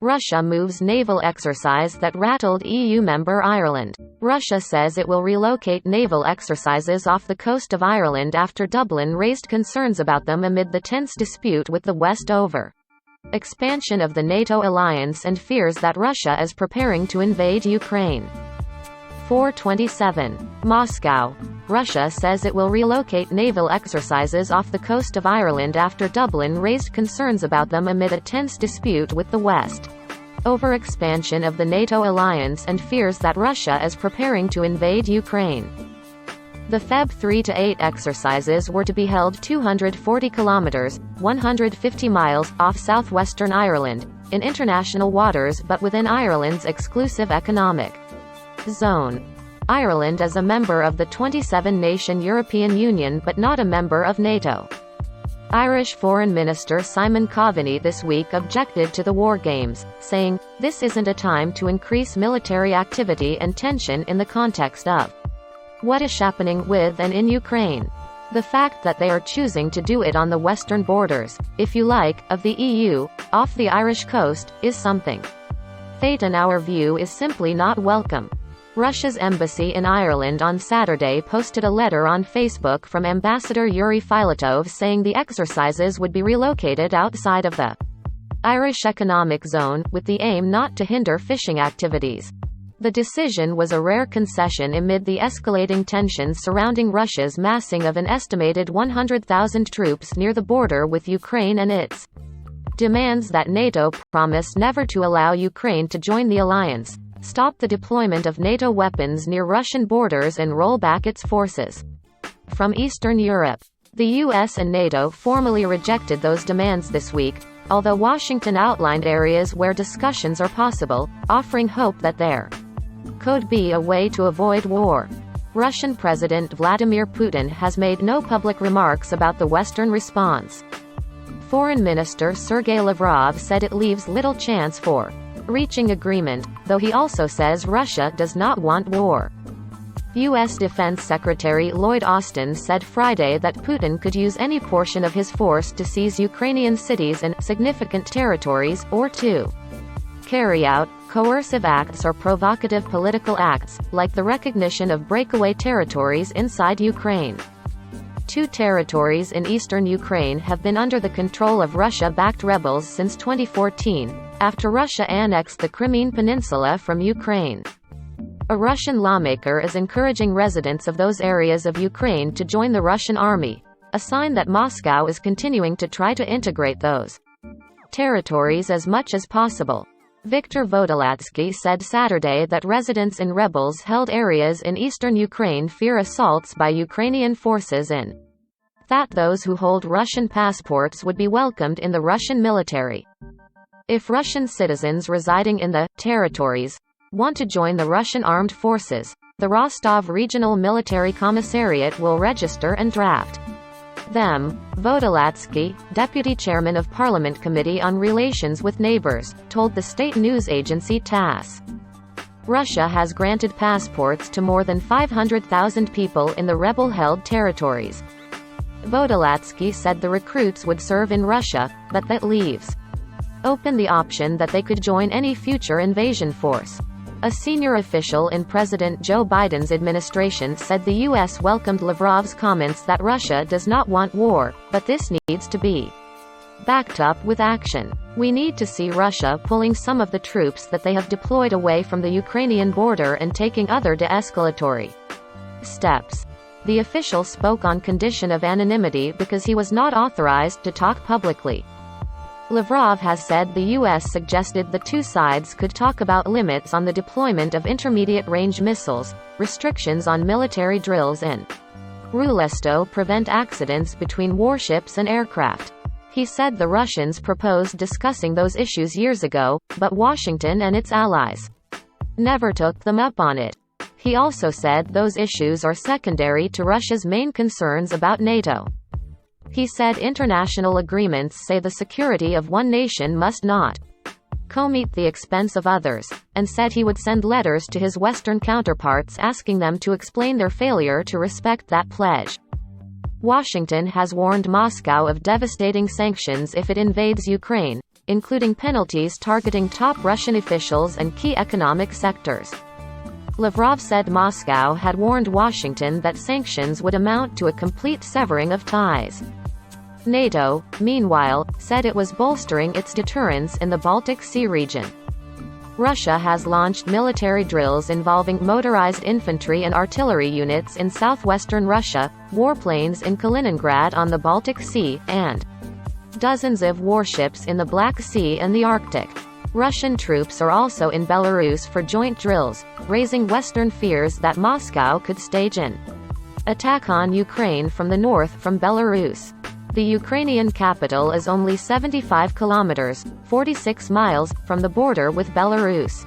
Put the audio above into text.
Russia moves naval exercise that rattled EU member Ireland. Russia says it will relocate naval exercises off the coast of Ireland after Dublin raised concerns about them amid the tense dispute with the West over expansion of the NATO alliance and fears that Russia is preparing to invade Ukraine. 4:27. Moscow. Russia says it will relocate naval exercises off the coast of Ireland after Dublin raised concerns about them amid a tense dispute with the West over expansion of the NATO alliance and fears that Russia is preparing to invade Ukraine. The Feb 3-8 exercises were to be held 240 kilometers, 150 miles, off southwestern Ireland, in international waters but within Ireland's exclusive economic zone. Ireland is a member of the 27-nation European Union but not a member of NATO. Irish Foreign Minister Simon Coveney this week objected to the war games, saying, "This isn't a time to increase military activity and tension in the context of what is happening with and in Ukraine. The fact that they are choosing to do it on the western borders, if you like, of the EU, off the Irish coast, is something. Fate in our view is simply not welcome." Russia's embassy in Ireland on Saturday posted a letter on Facebook from Ambassador Yuri Filatov saying the exercises would be relocated outside of the Irish Economic Zone, with the aim not to hinder fishing activities. The decision was a rare concession amid the escalating tensions surrounding Russia's massing of an estimated 100,000 troops near the border with Ukraine and its demands that NATO promise never to allow Ukraine to join the alliance, stop the deployment of NATO weapons near Russian borders and roll back its forces from Eastern Europe. The US and NATO formally rejected those demands this week, although Washington outlined areas where discussions are possible, offering hope that there could be a way to avoid war. Russian President Vladimir Putin has made no public remarks about the Western response. Foreign Minister Sergei Lavrov said it leaves little chance for reaching agreement, though he also says Russia does not want war. U.S. Defense Secretary Lloyd Austin said Friday that Putin could use any portion of his force to seize Ukrainian cities and significant territories, or to carry out coercive acts or provocative political acts, like the recognition of breakaway territories inside Ukraine. 2 territories in eastern Ukraine have been under the control of Russia-backed rebels since 2014, after Russia annexed the Crimean Peninsula from Ukraine. A Russian lawmaker is encouraging residents of those areas of Ukraine to join the Russian army, a sign that Moscow is continuing to try to integrate those territories as much as possible. Viktor Vodolatsky said Saturday that residents in rebels-held areas in eastern Ukraine fear assaults by Ukrainian forces and that those who hold Russian passports would be welcomed in the Russian military. If Russian citizens residing in the territories want to join the Russian armed forces, the Rostov Regional Military Commissariat will register and draft them. Vodolatsky, deputy chairman of Parliament Committee on Relations with Neighbors, told the state news agency TASS. Russia has granted passports to more than 500,000 people in the rebel-held territories. Vodolatsky said the recruits would serve in Russia, but that leaves open the option that they could join any future invasion force. A senior official in President Joe Biden's administration said the U.S. welcomed Lavrov's comments that Russia does not want war, but this needs to be backed up with action. "We need to see Russia pulling some of the troops that they have deployed away from the Ukrainian border and taking other de-escalatory steps." The official spoke on condition of anonymity because he was not authorized to talk publicly. Lavrov has said the U.S. suggested the two sides could talk about limits on the deployment of intermediate-range missiles, restrictions on military drills and rules to prevent accidents between warships and aircraft. He said the Russians proposed discussing those issues years ago, but Washington and its allies never took them up on it. He also said those issues are secondary to Russia's main concerns about NATO. He said international agreements say the security of one nation must not co-meet the expense of others, and said he would send letters to his Western counterparts asking them to explain their failure to respect that pledge. Washington has warned Moscow of devastating sanctions if it invades Ukraine, including penalties targeting top Russian officials and key economic sectors. Lavrov said Moscow had warned Washington that sanctions would amount to a complete severing of ties. NATO, meanwhile, said it was bolstering its deterrence in the Baltic Sea region. Russia has launched military drills involving motorized infantry and artillery units in southwestern Russia, warplanes in Kaliningrad on the Baltic Sea, and dozens of warships in the Black Sea and the Arctic. Russian troops are also in Belarus for joint drills, raising Western fears that Moscow could stage an attack on Ukraine from the north from Belarus. The Ukrainian capital is only 75 kilometers, 46 miles, from the border with Belarus.